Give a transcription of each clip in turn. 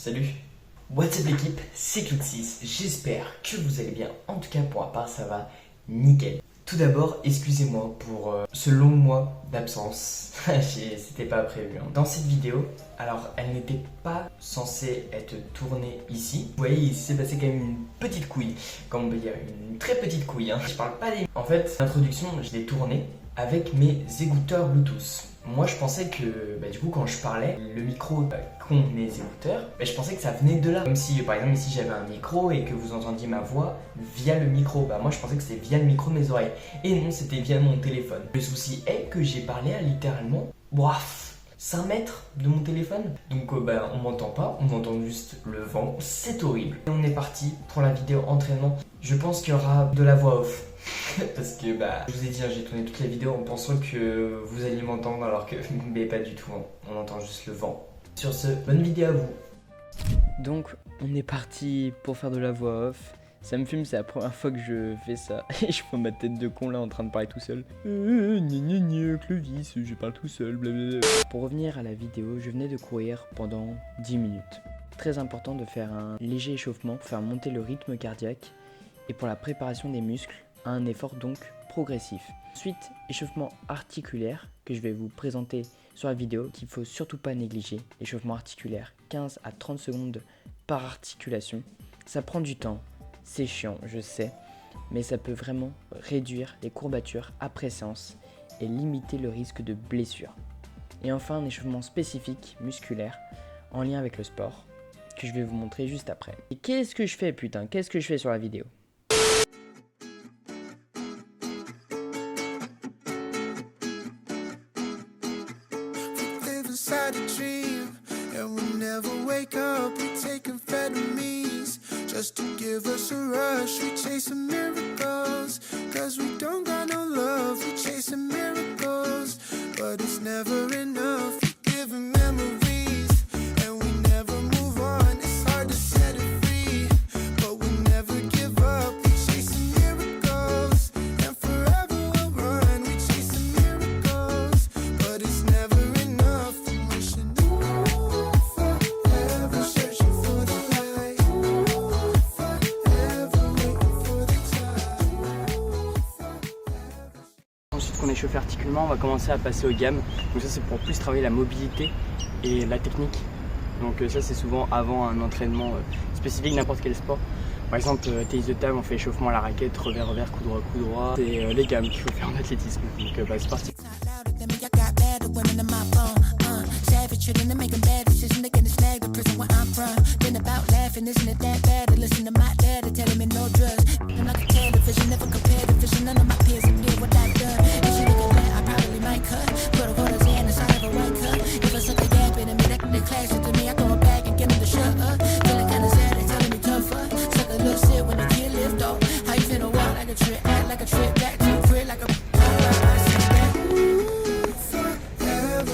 Salut. What's up l'équipe, c'est Cloud6, j'espère que vous allez bien. En tout cas pour ma part ça va nickel. Tout d'abord, excusez-moi pour ce long mois d'absence, c'était pas prévu. Dans cette vidéo, alors elle n'était pas censée être tournée ici. Vous voyez, il s'est passé quand même une petite couille, comme on peut dire, une très petite couille. Je parle pas des... En fait, l'introduction, je l'ai tournée avec mes écouteurs Bluetooth. Moi je pensais que du coup quand je parlais, le micro qu'ont mes écouteurs, je pensais que ça venait de là. Comme si par exemple ici j'avais un micro et que vous entendiez ma voix via le micro. Moi je pensais que c'était via le micro de mes oreilles. Et non, c'était via mon téléphone. Le souci est que j'ai parlé à littéralement 5 mètres de mon téléphone. Donc on m'entend pas, on entend juste le vent. C'est horrible. Et on est parti pour la vidéo entraînement. Je pense qu'il y aura de la voix off. Parce que je vous ai dit, j'ai tourné toute la vidéo en pensant que vous alliez m'entendre alors que mais pas du tout, on entend juste le vent. Sur ce, bonne vidéo à vous. Donc on est parti pour faire de la voix off. Ça me fume, c'est la première fois que je fais ça. Et je vois ma tête de con là en train de parler tout seul. Clovis, je parle tout seul, blablabla. Pour revenir à la vidéo, je venais de courir pendant 10 minutes. Très important de faire un léger échauffement pour faire monter le rythme cardiaque et pour la préparation des muscles à un effort donc progressif. Ensuite, échauffement articulaire que je vais vous présenter sur la vidéo qu'il ne faut surtout pas négliger. Échauffement articulaire, 15 à 30 secondes par articulation. Ça prend du temps, c'est chiant, je sais, mais ça peut vraiment réduire les courbatures après séance et limiter le risque de blessure. Et enfin, un échauffement spécifique musculaire en lien avec le sport que je vais vous montrer juste après. Et qu'est-ce que je fais putain, qu'est-ce que je fais sur la vidéo ? Inside a dream, and we never wake up. We take amphetamines just to give us a rush. We chasing miracles, cause we don't got no love. We chasing miracles, but it's never enough. We giving memories, and we never move on. It's hard to set it free, but we never give up. We chasing miracles, and forever we'll run. We chasing miracles, but it's never enough. Ensuite qu'on est chauffé articulairement, on va commencer à passer aux gammes. Donc ça c'est pour plus travailler la mobilité et la technique. Donc ça c'est souvent avant un entraînement spécifique n'importe quel sport. Par exemple tennis de table, on fait échauffement à la raquette, revers, coup droit. C'est les gammes qu'il faut faire en athlétisme. Donc c'est parti.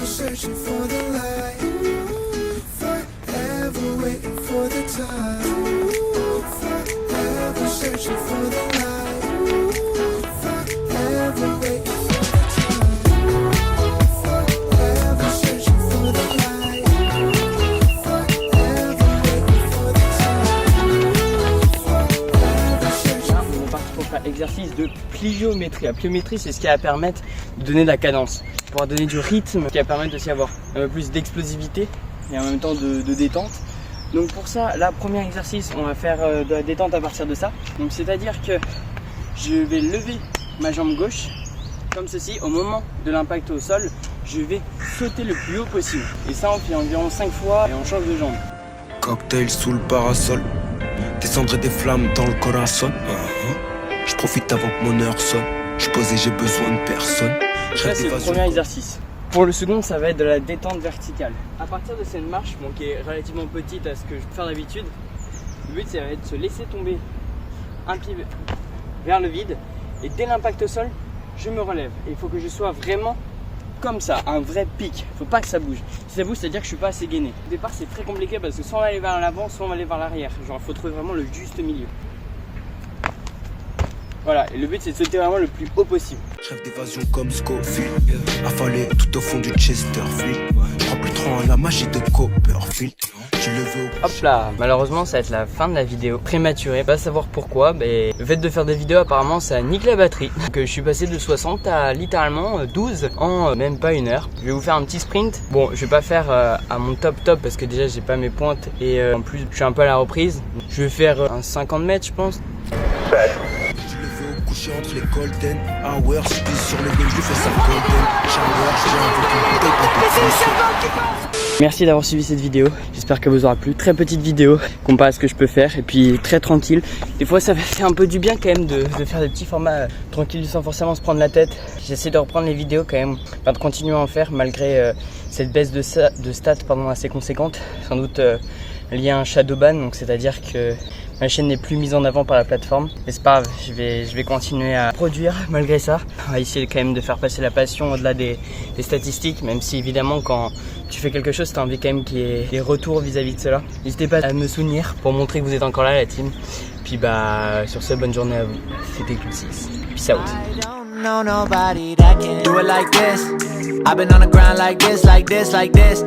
Searching for the light, forever waiting for the time, forever searching for the light, forever waiting for the time, forever searching for the light, forever waiting for the time, forever searching. Là, on est parti pour faire exercice de pliométrie. La pliométrie, c'est ce qui va permettre de donner de la cadence, pouvoir donner du rythme, qui va permettre aussi d'avoir un peu plus d'explosivité et en même temps de détente. Donc pour ça, là, premier exercice, on va faire de la détente à partir de ça. Donc c'est-à-dire que je vais lever ma jambe gauche comme ceci. Au moment de l'impact au sol, je vais sauter le plus haut possible. Et ça, on fait environ 5 fois et on change de jambe. Cocktail sous le parasol, des cendres et des flammes dans le corazon. Je profite avant que mon heure sonne. Je pose et j'ai besoin de personne. Ça c'est le premier exercice. Pour le second, ça va être de la détente verticale. À partir de cette marche, qui est relativement petite à ce que je peux faire d'habitude, le but ça va être de se laisser tomber un pied vers le vide et dès l'impact au sol, je me relève. Et il faut que je sois vraiment comme ça, un vrai pic. Il ne faut pas que ça bouge. Si ça bouge, c'est-à-dire que je ne suis pas assez gainé. Au départ, c'est très compliqué parce que soit on va aller vers l'avant, soit on va aller vers l'arrière. Genre, il faut trouver vraiment le juste milieu. Voilà, et le but c'est de sauter vraiment le plus haut possible. Je rêve d'évasion comme Scofield, affalé tout au fond du Chesterfield. Je crois plus trop en la la magie de Copperfield. Tu le veux au Hop là, malheureusement ça va être la fin de la vidéo prématurée. Pas savoir pourquoi, mais le fait de faire des vidéos apparemment ça nique la batterie. Donc je suis passé de 60 à littéralement 12 en même pas une heure. Je vais vous faire un petit sprint. Bon, je vais pas faire à mon top parce que déjà j'ai pas mes pointes et en plus je suis un peu à la reprise. Je vais faire un 50 mètres je pense. Tu le veux au coucher entre les golden hours. Je pisse sur le game, je fais ça golden shower. Je viens avec une bouteille pour te. Merci d'avoir suivi cette vidéo, j'espère qu'elle vous aura plu. Très petite vidéo comparé à ce que je peux faire et puis très tranquille. Des fois ça fait un peu du bien quand même de faire des petits formats tranquilles sans forcément se prendre la tête. J'essaie de reprendre les vidéos quand même, enfin de continuer à en faire malgré cette baisse de stats assez conséquente. Sans doute lié à un shadow ban, donc c'est-à-dire que ma chaîne n'est plus mise en avant par la plateforme. Mais c'est pas grave, je vais continuer à produire malgré ça. On va essayer quand même de faire passer la passion au-delà des statistiques, même si évidemment quand tu fais quelque chose, t'as envie quand même qu'il y ait des retours vis-à-vis de cela. N'hésitez pas à me soutenir pour montrer que vous êtes encore là la team. Puis bah sur ce, bonne journée à vous. C'était Cloud6. Peace out. Know nobody that can do it like this. I've been on the grind like this, like this, like this.